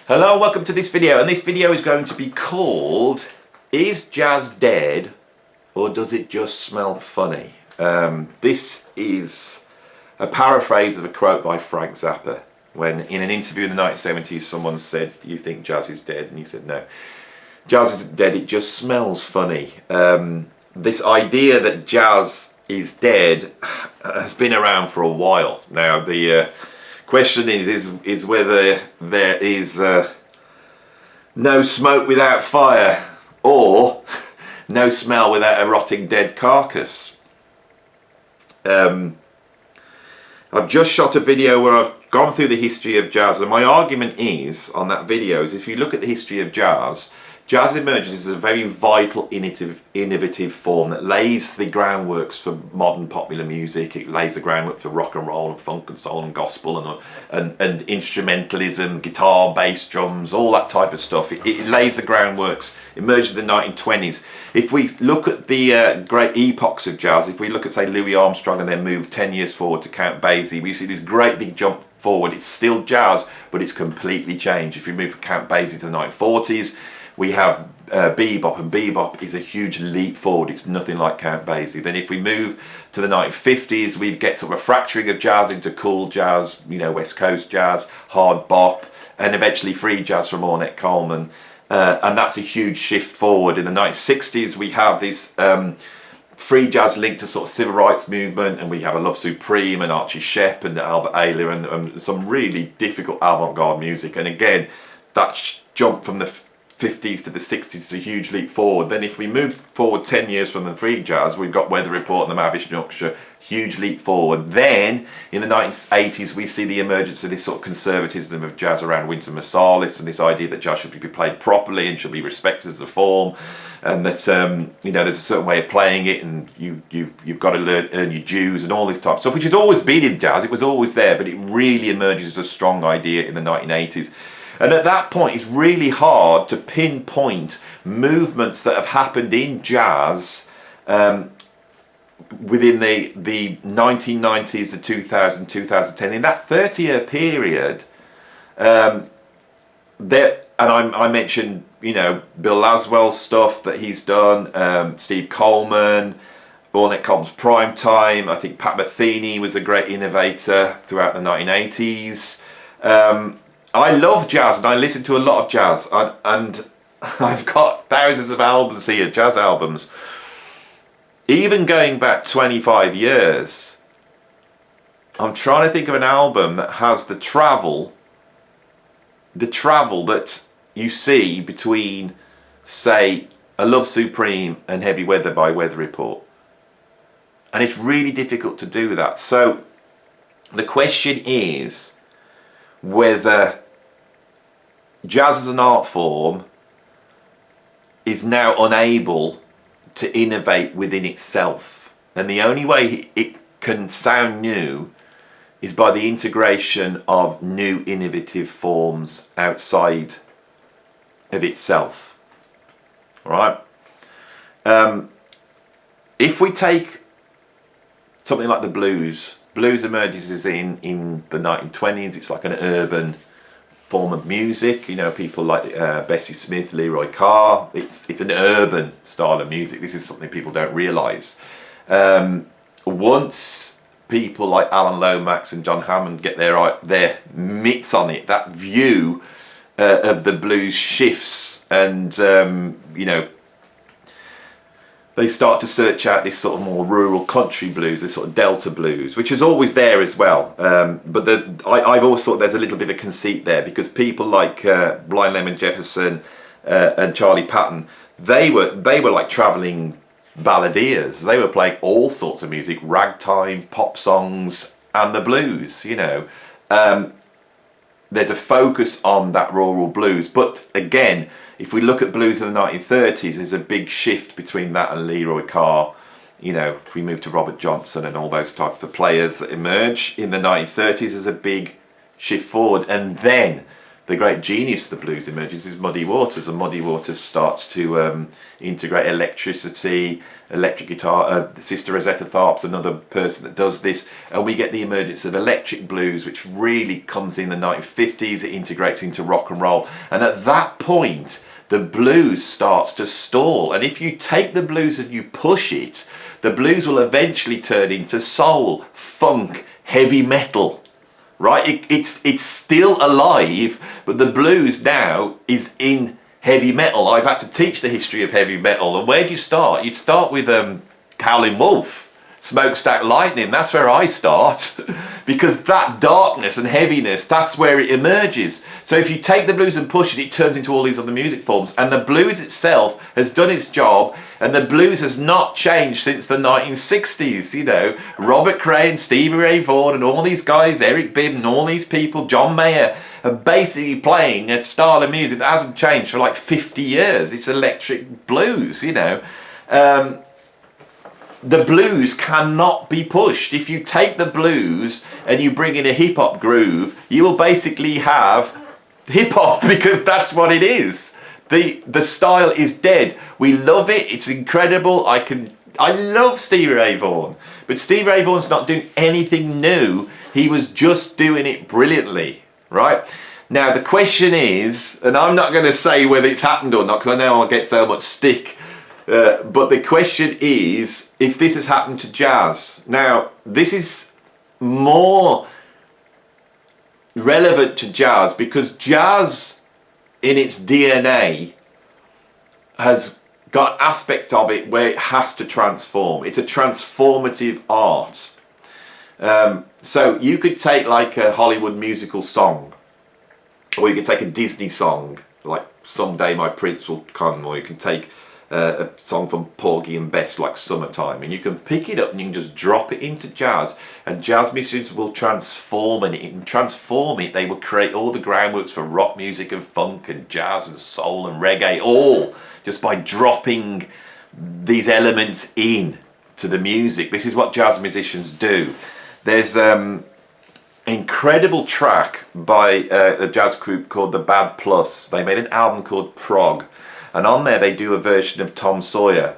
Hello, welcome to this video, and this video is going to be called Is Jazz Dead or Does It Just Smell Funny? This is a paraphrase of a quote by Frank Zappa when in an interview in the 1970s someone said, "You think jazz is dead?" and he said, "No, jazz isn't dead, it just smells funny." This idea that jazz is dead has been around for a while now. The question is whether there is no smoke without fire or no smell without a rotting dead carcass. I've just shot a video where I've gone through the history of jazz, and my argument is on that video is if you look at the history of jazz, jazz emerges as a very vital, innovative form that lays the groundworks for modern popular music. It lays the groundwork for rock and roll and funk and soul and gospel and instrumentalism, guitar, bass, drums, all that type of stuff. It lays the groundworks. Emerged in the 1920s. If we look at the great epochs of jazz, if we look at, say, Louis Armstrong and then move 10 years forward to Count Basie, we see this great big jump forward. It's still jazz, but it's completely changed. If we move from Count Basie to the 1940s, we have bebop, and bebop is a huge leap forward. It's nothing like Count Basie. Then if we move to the 1950s, we get sort of a fracturing of jazz into cool jazz, you know, West Coast jazz, hard bop, and eventually free jazz from Ornette Coleman. And that's a huge shift forward. In the 1960s, we have this free jazz linked to sort of civil rights movement, and we have a Love Supreme and Archie Shepp and Albert Ayler and some really difficult avant-garde music. And again, that jump from the 50s to the 60s is a huge leap forward. Then if we move forward 10 years from the free jazz, we've got Weather Report and the Mavish Yorkshire, huge leap forward. Then in the 1980s we see the emergence of this sort of conservatism of jazz around Wynton Marsalis and this idea that jazz should be played properly and should be respected as a form, and that you know, there's a certain way of playing it, and you've got to earn your dues and all this type of stuff, which has always been in jazz. It was always there, but it really emerges as a strong idea in the 1980s. And at that point, it's really hard to pinpoint movements that have happened in jazz within the 1990s, the 2000, 2010. In that 30-year period, I mentioned, you know, Bill Laswell's stuff that he's done, Steve Coleman, Ornette Coleman's Prime Time. I think Pat Metheny was a great innovator throughout the 1980s. I love jazz and I listen to a lot of jazz, and I've got thousands of albums here, jazz albums. Even going back 25 years, I'm trying to think of an album that has the travel that you see between, say, A Love Supreme and Heavy Weather by Weather Report. And it's really difficult to do that. So the question is whether jazz as an art form is now unable to innovate within itself, and the only way it can sound new is by the integration of new innovative forms outside of itself. All right. If we take something like the blues emerges in the 1920s. It's like an urban form of music. You know, people like Bessie Smith, Leroy Carr. It's an urban style of music. This is something people don't realise. Once people like Alan Lomax and John Hammond get their mitts on it, that view of the blues shifts, and you know, they start to search out this sort of more rural country blues, this sort of Delta blues, which is always there as well. But I've always thought there's a little bit of a conceit there, because people like Blind Lemon Jefferson and Charlie Patton, they were like travelling balladeers. They were playing all sorts of music, ragtime, pop songs, and the blues. You know, there's a focus on that rural blues, but again, if we look at blues in the 1930s, there's a big shift between that and Leroy Carr. You know, if we move to Robert Johnson and all those types of players that emerge in the 1930s, there's a big shift forward. And then the great genius of the blues emerges is Muddy Waters, and Muddy Waters starts to integrate electricity, electric guitar. Sister Rosetta Tharpe's another person that does this, and we get the emergence of electric blues, which really comes in the 1950s. It integrates into rock and roll, and at that point the blues starts to stall. And if you take the blues and you push it, the blues will eventually turn into soul, funk, heavy metal. Right, it's still alive, but the blues now is in heavy metal. I've had to teach the history of heavy metal, and where do you start? You'd start with Howlin' Wolf, Smokestack Lightning. That's where I start, because that darkness and heaviness, that's where it emerges. So if you take the blues and push it, it turns into all these other music forms, and the blues itself has done its job, and the blues has not changed since the 1960s. You know, Robert Cray and Stevie Ray Vaughan and all these guys, Eric Bibb and all these people, John Mayer, are basically playing a style of music that hasn't changed for like 50 years. It's electric blues, you know. The blues cannot be pushed. If you take the blues and you bring in a hip-hop groove, you will basically have hip-hop, because that's what it is. The style is dead. We love it. It's incredible. I love Stevie Ray Vaughan, but Stevie Ray Vaughan's not doing anything new. He was just doing it brilliantly, right? Now the question is, and I'm not going to say whether it's happened or not, because I know I'll get so much stick. But the question is if this has happened to jazz. Now, this is more relevant to jazz because jazz in its DNA has got an aspect of it where it has to transform. It's a transformative art. So you could take like a Hollywood musical song, or you could take a Disney song like Someday My Prince Will Come, or you can take a song from Porgy and Bess like Summertime, and you can pick it up and you can just drop it into jazz, and jazz musicians will transform it, and transform it. They will create all the groundworks for rock music and funk and jazz and soul and reggae, all just by dropping these elements in to the music. This is what jazz musicians do. There's incredible track by a jazz group called the Bad Plus. They made an album called Prog, and on there they do a version of Tom Sawyer,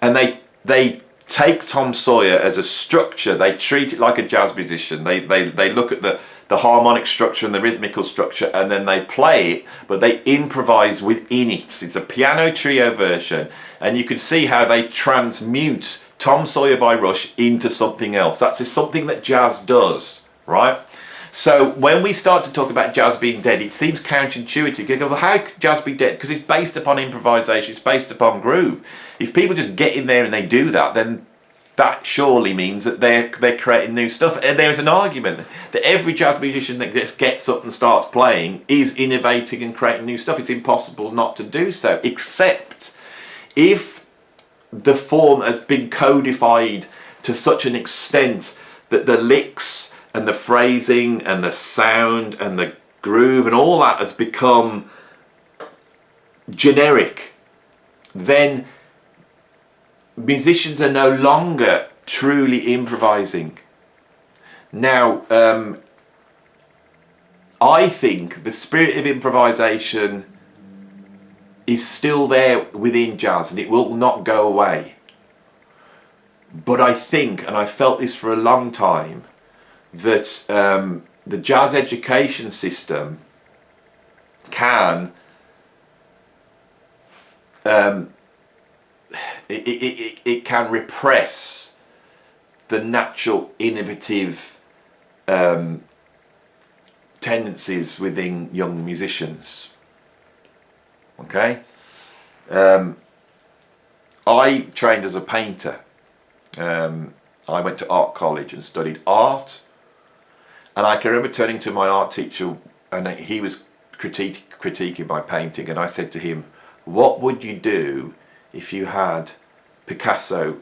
and they take Tom Sawyer as a structure. They treat it like a jazz musician. They look at the harmonic structure and the rhythmical structure, and then they play it, but they improvise within it. It's a piano trio version, and you can see how they transmute Tom Sawyer by Rush into something else. That's something that jazz does, right? So when we start to talk about jazz being dead, it seems counterintuitive. You go, well, how could jazz be dead? Because it's based upon improvisation, it's based upon groove. If people just get in there and they do that, then that surely means that they're creating new stuff. And there's an argument that every jazz musician that just gets up and starts playing is innovating and creating new stuff. It's impossible not to do so, except if the form has been codified to such an extent that the licks and the phrasing and the sound and the groove and all that has become generic, then musicians are no longer truly improvising. Now, I think the spirit of improvisation is still there within jazz, and it will not go away. But I think, and I felt this for a long time, that the jazz education system can it can repress the natural innovative tendencies within young musicians. Okay, I trained as a painter. I went to art college and studied art. And I can remember turning to my art teacher, and he was critiquing my painting, and I said to him, what would you do if you had Picasso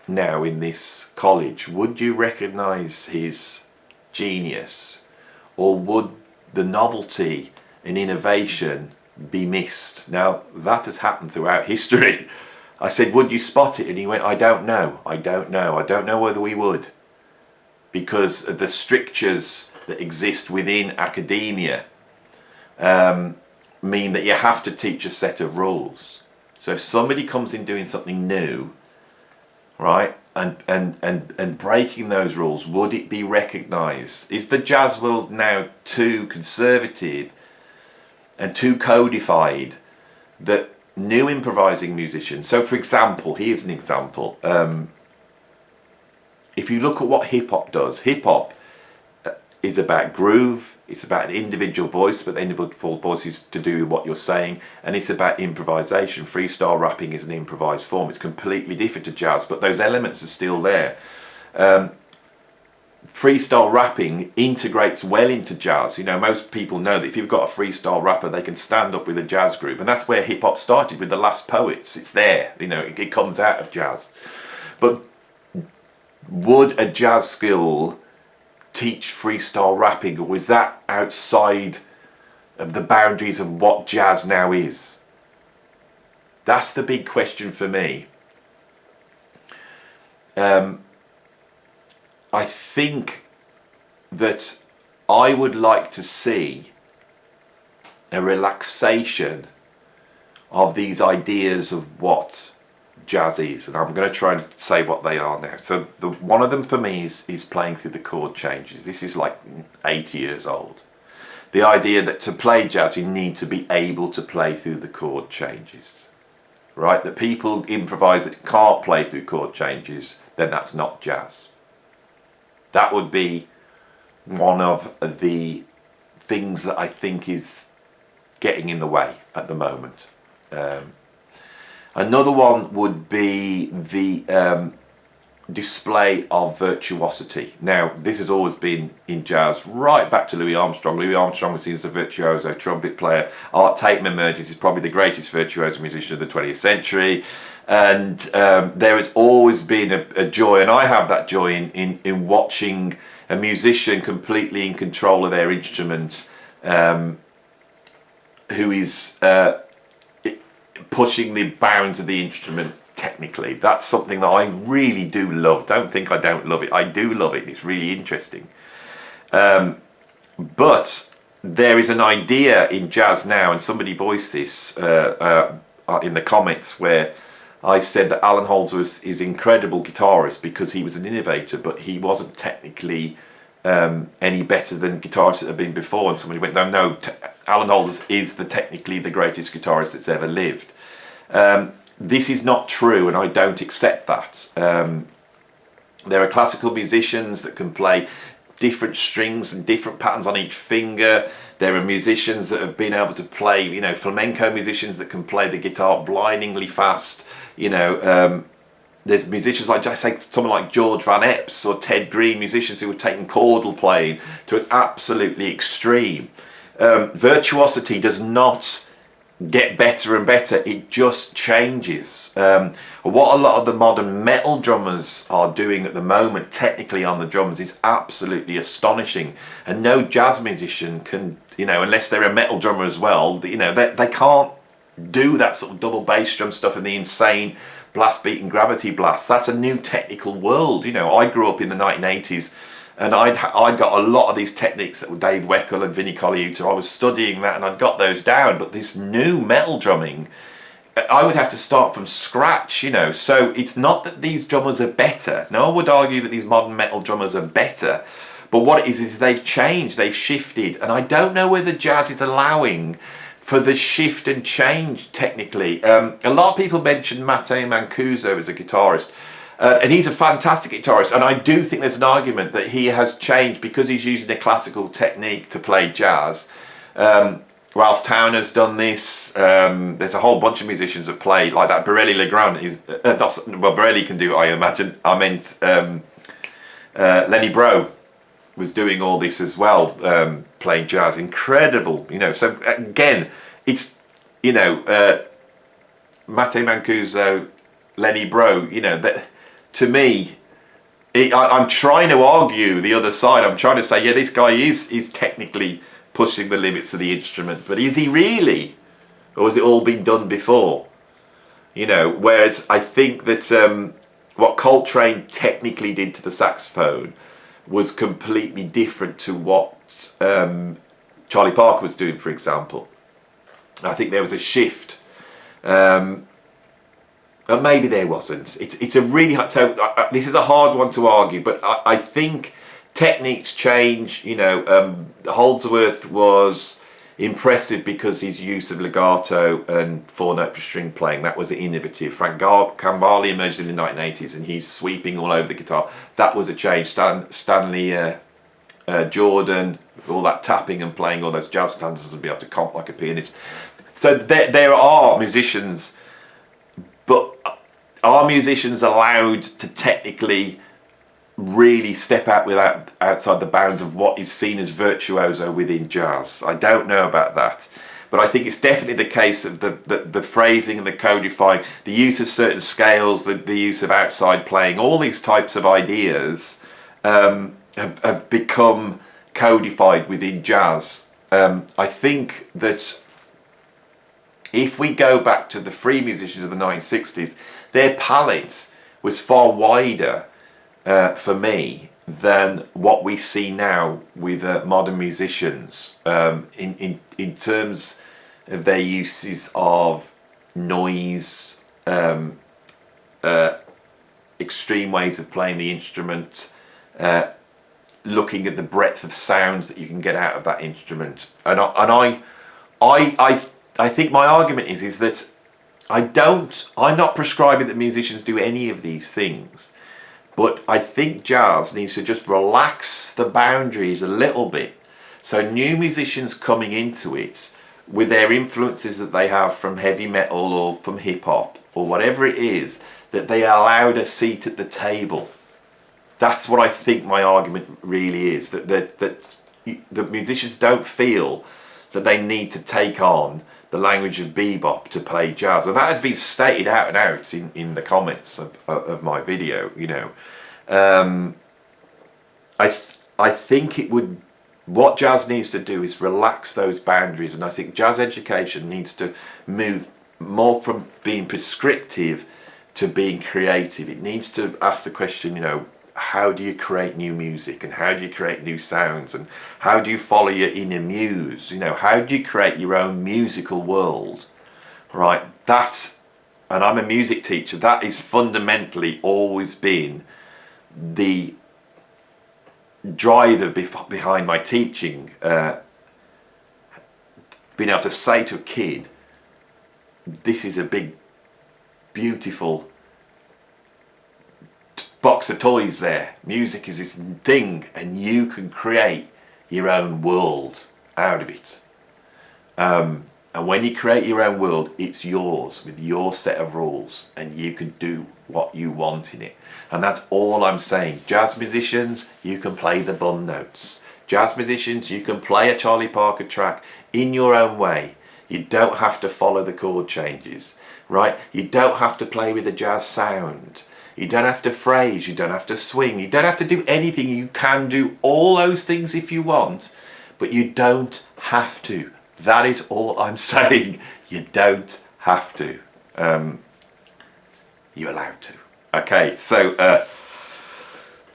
now in this college? Would you recognise his genius, or would the novelty and innovation be missed? Now, that has happened throughout history. I said, would you spot it? And he went, I don't know whether we would, because of the strictures that exist within academia. mean that you have to teach a set of rules. So if somebody comes in doing something new, right, and breaking those rules, would it be recognised? Is the jazz world now too conservative and too codified that new improvising musicians, so for example, here's an example, if you look at what hip-hop does, hip-hop is about groove, it's about an individual voice, but the individual voice is to do with what you're saying, and it's about improvisation. Freestyle rapping is an improvised form. It's completely different to jazz, but those elements are still there. Freestyle rapping integrates well into jazz. You know, most people know that if you've got a freestyle rapper, they can stand up with a jazz group, and that's where hip-hop started, with the Last Poets. It's there, you know, it comes out of jazz. But would a jazz school teach freestyle rapping, or is that outside of the boundaries of what jazz now is? That's the big question for me. I think that I would like to see a relaxation of these ideas of what jazz is, and I'm going to try and say what they are now. So one of them for me is playing through the chord changes. This is like 80 years old. The idea that to play jazz you need to be able to play through the chord changes, right? That people improvise that can't play through chord changes, then that's not jazz. That would be one of the things that I think is getting in the way at the moment. Another one would be the display of virtuosity. Now, this has always been in jazz, right back to Louis Armstrong. Louis Armstrong was seen as a virtuoso trumpet player. Art Tatum emerges as probably the greatest virtuoso musician of the 20th century. And there has always been a joy, and I have that joy in watching a musician completely in control of their instrument, who is pushing the bounds of the instrument technically. That's something that I really do love. Don't think I don't love it. I do love it. It's really interesting. But there is an idea in jazz now, and somebody voiced this in the comments, where I said that Alan Holmes was his incredible guitarist because he was an innovator, but he wasn't technically any better than guitarists that have been before. And somebody went, no, Alan Holmes is technically the greatest guitarist that's ever lived. This is not true, and I don't accept that. There are classical musicians that can play different strings and different patterns on each finger. There are musicians that have been able to play, you know, flamenco musicians that can play the guitar blindingly fast. You know, there's musicians like, I say, someone like George Van Epps or Ted Green, musicians who have taken chordal playing to an absolutely extreme. Virtuosity does not get better and better, it just changes. What a lot of the modern metal drummers are doing at the moment technically on the drums is absolutely astonishing, and no jazz musician can, you know, unless they're a metal drummer as well, you know, they can't do that sort of double bass drum stuff and the insane blast beat and gravity blast. That's a new technical world. You know, I grew up in the 1980s, and I'd got a lot of these techniques that were Dave Weckl and Vinnie Colaiuta. I was studying that and I'd got those down, but this new metal drumming, I would have to start from scratch, you know. So it's not that these drummers are better. No one would argue that these modern metal drummers are better, but what it is they've changed, they've shifted, and I don't know whether jazz is allowing for the shift and change technically. A lot of people mention Mate Mancuso as a guitarist. And he's a fantastic guitarist, and I do think there's an argument that he has changed because he's using a classical technique to play jazz. Ralph Towner's done this. There's a whole bunch of musicians that play like that. Borelli Legrand is well, Borelli can do it, I imagine. I meant Lenny Breau was doing all this as well, playing jazz. Incredible, you know. So again, it's, you know, Mate Mancuso, Lenny Breau, you know, that. To me, I'm trying to argue the other side. I'm trying to say, yeah, this guy is technically pushing the limits of the instrument, but is he really? Or has it all been done before? You know, whereas I think that what Coltrane technically did to the saxophone was completely different to what Charlie Parker was doing, for example. I think there was a shift, but maybe there wasn't. It's a really hard, so this is a hard one to argue, but I think techniques change. You know, Holdsworth was impressive because his use of legato and 4-note for string playing, that was innovative. Frank Cambali emerged in the 1980s and he's sweeping all over the guitar. That was a change. Stanley Jordan, all that tapping and playing all those jazz standards and be able to comp like a pianist. So there are musicians, but are musicians allowed to technically really step outside the bounds of what is seen as virtuoso within jazz? I don't know about that, but I think it's definitely the case of the phrasing and the codifying, the use of certain scales, the use of outside playing, all these types of ideas have become codified within jazz. I think that if we go back to the free musicians of the 1960s, their palette was far wider for me than what we see now with modern musicians in terms of their uses of noise, extreme ways of playing the instrument, looking at the breadth of sounds that you can get out of that instrument. And I think my argument is that I'm not prescribing that musicians do any of these things. But I think jazz needs to just relax the boundaries a little bit. So new musicians coming into it with their influences that they have from heavy metal or from hip hop or whatever it is, that they are allowed a seat at the table. That's what I think my argument really is. That musicians don't feel that they need to take on the language of bebop to play jazz, and that has been stated out and out in the comments of my video. You know, I think what jazz needs to do is relax those boundaries, and I think jazz education needs to move more from being prescriptive to being creative. It needs to ask the question, you know, how do you create new music, and how do you create new sounds, and how do you follow your inner muse? You know, how do you create your own musical world, right? And I'm a music teacher, that is fundamentally always been the driver behind my teaching. Being able to say to a kid, this is a big, beautiful box of toys there. Music is this thing, and you can create your own world out of it. And when you create your own world, it's yours with your set of rules, and you can do what you want in it. And that's all I'm saying. Jazz musicians, you can play the bum notes. Jazz musicians, you can play a Charlie Parker track in your own way. You don't have to follow the chord changes, right? You don't have to play with a jazz sound. You don't have to phrase, you don't have to swing, you don't have to do anything. You can do all those things if you want, but you don't have to. That is all I'm saying. You don't have to. You're allowed to. Okay, so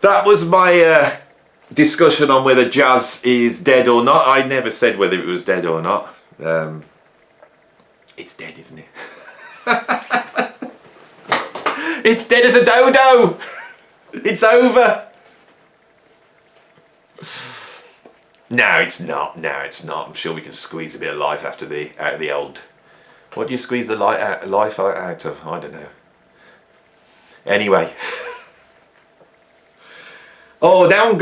that was my discussion on whether jazz is dead or not. I never said whether it was dead or not. It's dead, isn't it? It's dead as a dodo. It's over. No, it's not. No, it's not. I'm sure we can squeeze a bit of life out of the old. What do you squeeze the life out of? I don't know. Anyway. Oh, now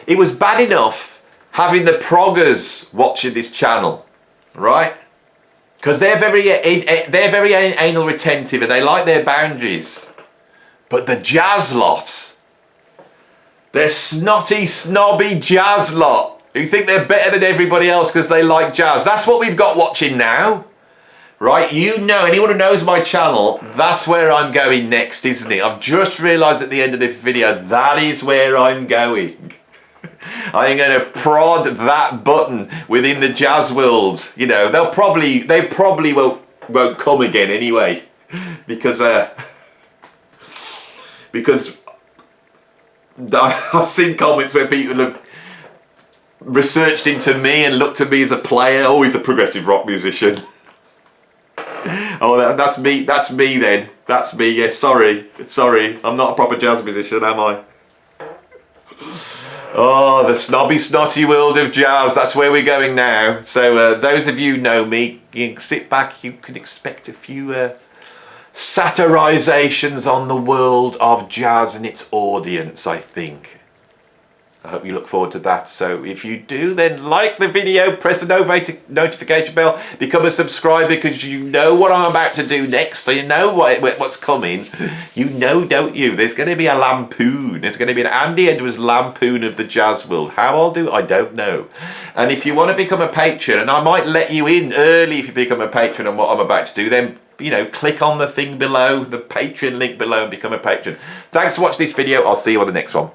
it was bad enough having the proggers watching this channel, right? Because they're very anal retentive and they like their boundaries. But the jazz lot, they're snotty, snobby jazz lot who think they're better than everybody else because they like jazz. That's what we've got watching now, right? You know, anyone who knows my channel, that's where I'm going next, isn't it? I've just realised at the end of this video, that is where I'm going. I'm going to prod that button within the jazz world. You know, they probably won't come again anyway, because I've seen comments where people have researched into me and looked at me as a player. Oh, he's a progressive rock musician. Oh, that's me. That's me then. That's me. Yeah, sorry. I'm not a proper jazz musician, am I? Oh, the snobby, snotty world of jazz. That's where we're going now. So those of you who know me, you can sit back. You can expect a few satirizations on the world of jazz and its audience, I think. I hope you look forward to that. So if you do, then like the video, press the notification bell, become a subscriber, because you know what I'm about to do next. So you know what's coming. You know, don't you? There's going to be a lampoon. There's going to be an Andy Edwards lampoon of the jazz world. How I'll do, I don't know. And if you want to become a patron, and I might let you in early if you become a patron on what I'm about to do, then, you know, click on the thing below, the Patreon link below, and become a patron. Thanks for watching this video. I'll see you on the next one.